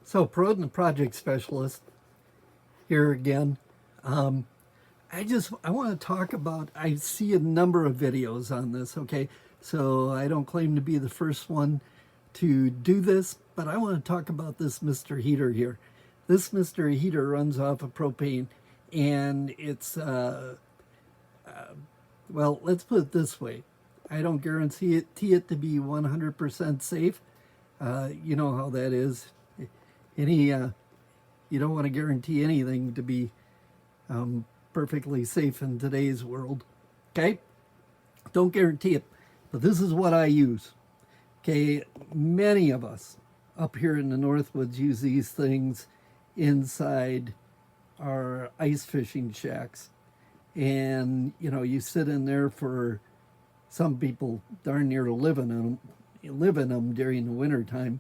So, Proden Project Specialist here again. Um, I want to talk about, I see a number of videos on this, okay? So I don't claim to be the first one to do this, but I want to talk about this Mr. Heater here. This Mr. Heater runs off of propane, and it's, well, let's put it this way. I don't guarantee it to be 100% safe. You know how that is. Any You don't want to guarantee anything to be perfectly safe in today's world. Okay? Don't guarantee it. But this is what I use. Okay? Many of us up here in the Northwoods use these things inside our ice fishing shacks. And, you know, you sit in there for some people darn near live in them during the winter time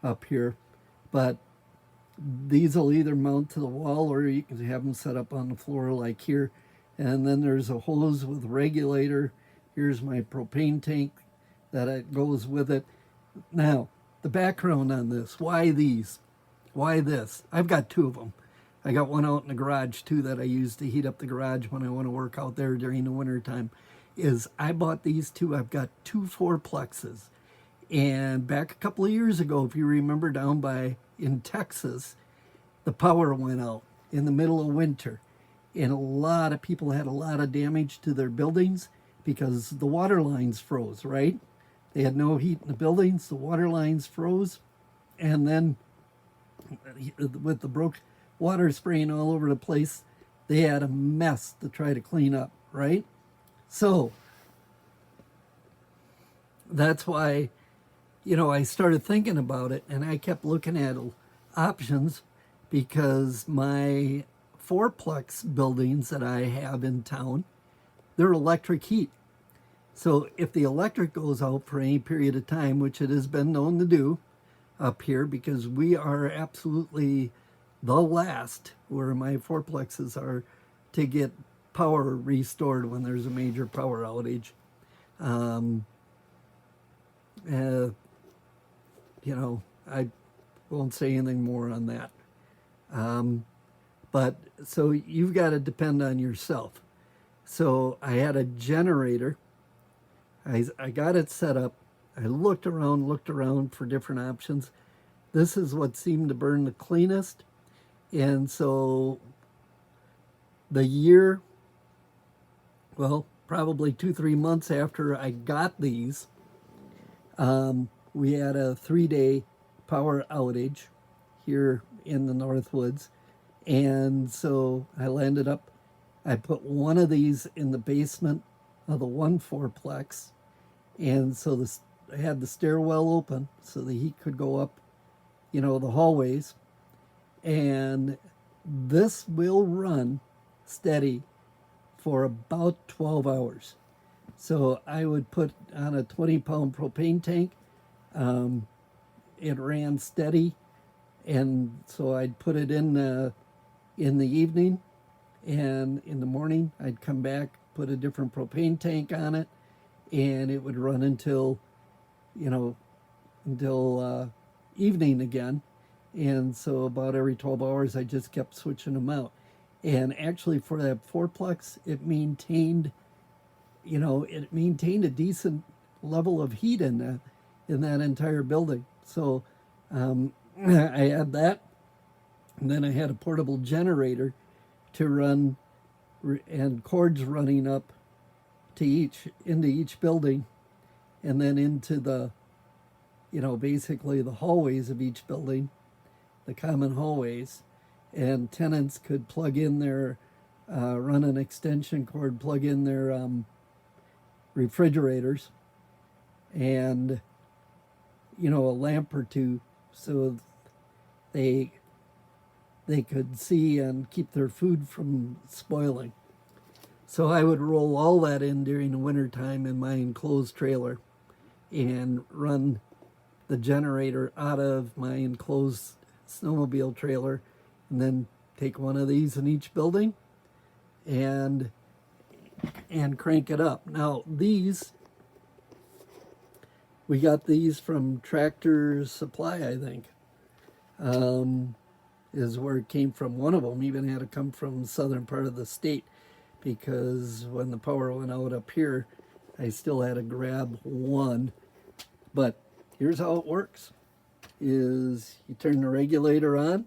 up here. But these will either mount to the wall or you can have them set up on the floor like here. And then there's a hose with regulator. Here's my propane tank that it goes with it. Now, the background on this, why these? Why this? I've got two of them. I got one out in the garage too that I use to heat up the garage when I want to work out there during the winter time. I bought these two. I've got two fourplexes. And back a couple of years ago, if you remember, down in Texas, the power went out in the middle of winter. And a lot of people had a lot of damage to their buildings because the water lines froze, right? They had no heat in the buildings, the water lines froze. And then with the broke water spraying all over the place, they had a mess to try to clean up, right? So that's why, you know, I started thinking about it and I kept looking at options because my fourplex buildings that I have in town, they're electric heat. So if the electric goes out for any period of time, which it has been known to do up here, because we are absolutely the last where my fourplexes are to get power restored when there's a major power outage. You know, I won't say anything more on that. But so you've got to depend on yourself. So I had a generator. I got it set up. I looked around for different options. This is what seemed to burn the cleanest. And so the year, well, probably 2-3 months after I got these, we had a 3-day power outage here in the Northwoods. And so I put one of these in the basement of the one fourplex. And so I had the stairwell open so the heat could go up, you know, the hallways. And this will run steady for about 12 hours. So I would put on a 20-pound propane tank. It ran steady, and so I'd put it in the evening, and in the morning I'd come back, put a different propane tank on it, and it would run until evening again. And so about every 12 hours I just kept switching them out. And actually for that fourplex, it maintained a decent level of heat in that entire building. So I had that, and then I had a portable generator to run, and cords running up to into each building, and then into the, basically the hallways of each building, the common hallways, and tenants could plug in their, run an extension cord, plug in their refrigerators, and a lamp or two, so they could see and keep their food from spoiling. So I would roll all that in during the wintertime in my enclosed trailer and run the generator out of my enclosed snowmobile trailer, and then take one of these in each building and crank it up. Now we got these from Tractor Supply, I think. is where it came from. One of them even had to come from the southern part of the state, because when the power went out up here, I still had to grab one. But here's how it works: is you turn the regulator on,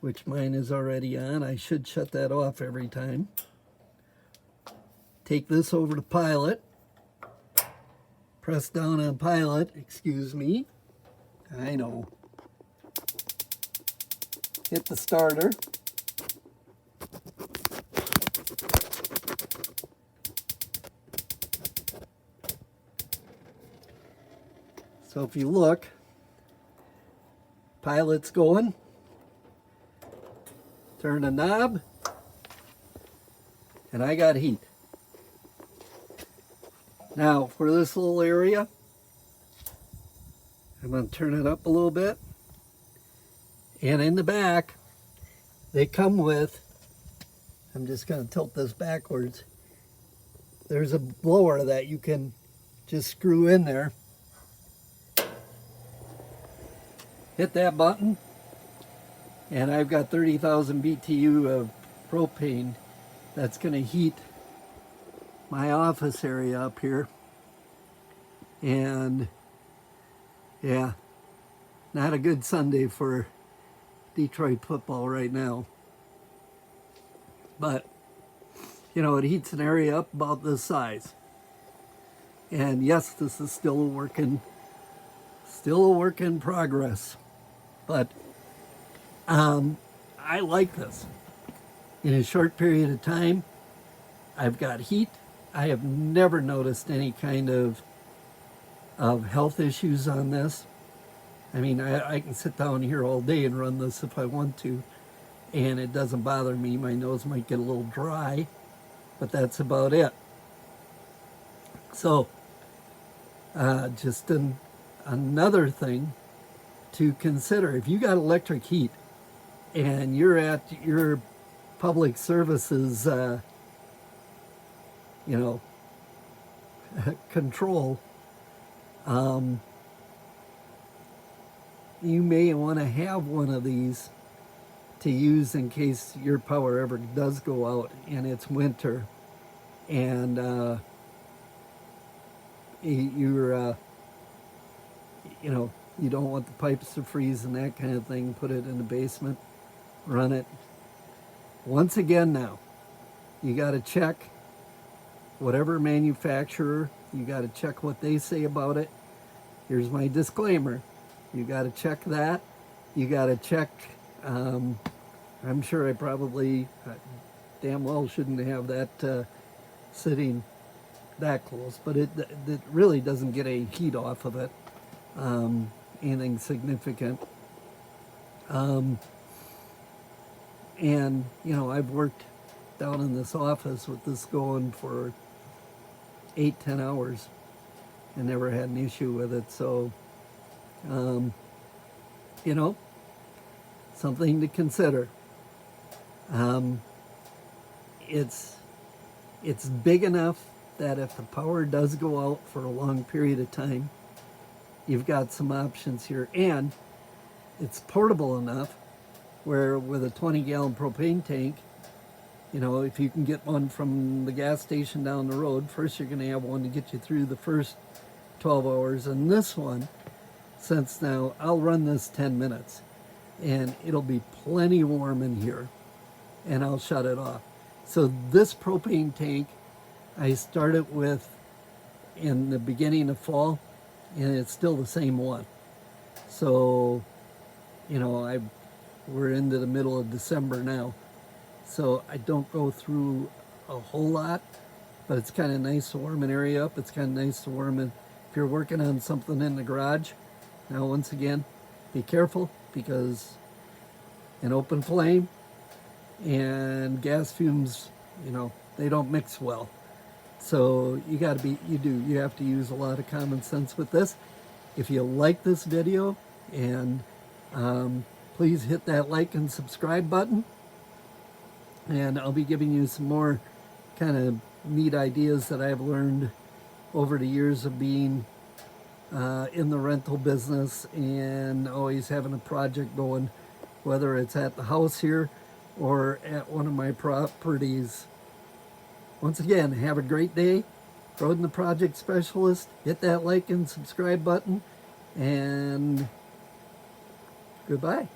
which mine is already on. I should shut that off every time. Take this over to pilot. Press down on pilot, excuse me. I know. Hit the starter. So if you look, pilot's going. Turn the knob, and I got heat. Now for this little area, I'm going to turn it up a little bit. And in the back, they come with, I'm just going to tilt this backwards, there's a blower that you can just screw in there. Hit that button, and I've got 30,000 BTU of propane that's going to heat my office area up here. And yeah, not a good Sunday for Detroit football right now. But, you know, it heats an area up about this size. And yes, this is still a work in progress. But I like this. In a short period of time, I've got heat. I have never noticed any kind of health issues on this. I mean, I can sit down here all day and run this if I want to, and it doesn't bother me. My nose might get a little dry, but that's about it. So, just another thing to consider. If you got electric heat and you're at your public services, control, you may want to have one of these to use in case your power ever does go out and it's winter, and you don't want the pipes to freeze and that kind of thing. Put it in the basement, run it. Once again now, you got to check whatever manufacturer, you got to check what they say about it. Here's my disclaimer. You got to check that. You got to check, I'm sure I probably damn well shouldn't have that sitting that close, but it really doesn't get any heat off of it, anything significant. And, I've worked down in this office with this going for 8-10 hours and never had an issue with it. So, something to consider. It's big enough that if the power does go out for a long period of time, you've got some options here. And it's portable enough where with a 20-gallon propane tank, if you can get one from the gas station down the road, first you're going to have one to get you through the first 12 hours. And this one, since now I'll run this 10 minutes and it'll be plenty warm in here, and I'll shut it off. So this propane tank, I started with in the beginning of fall, and it's still the same one. So, we're into the middle of December now. So I don't go through a whole lot, but it's kind of nice to warm an area up. It's kind of nice to warm it. If you're working on something in the garage, now once again, be careful, because an open flame and gas fumes, they don't mix well. So you have to use a lot of common sense with this. If you like this video, and please hit that like and subscribe button. And I'll be giving you some more kind of neat ideas that I've learned over the years of being in the rental business and always having a project going, whether it's at the house here or at one of my properties. Once again, have a great day. Roden the Project Specialist. Hit that like and subscribe button, and goodbye.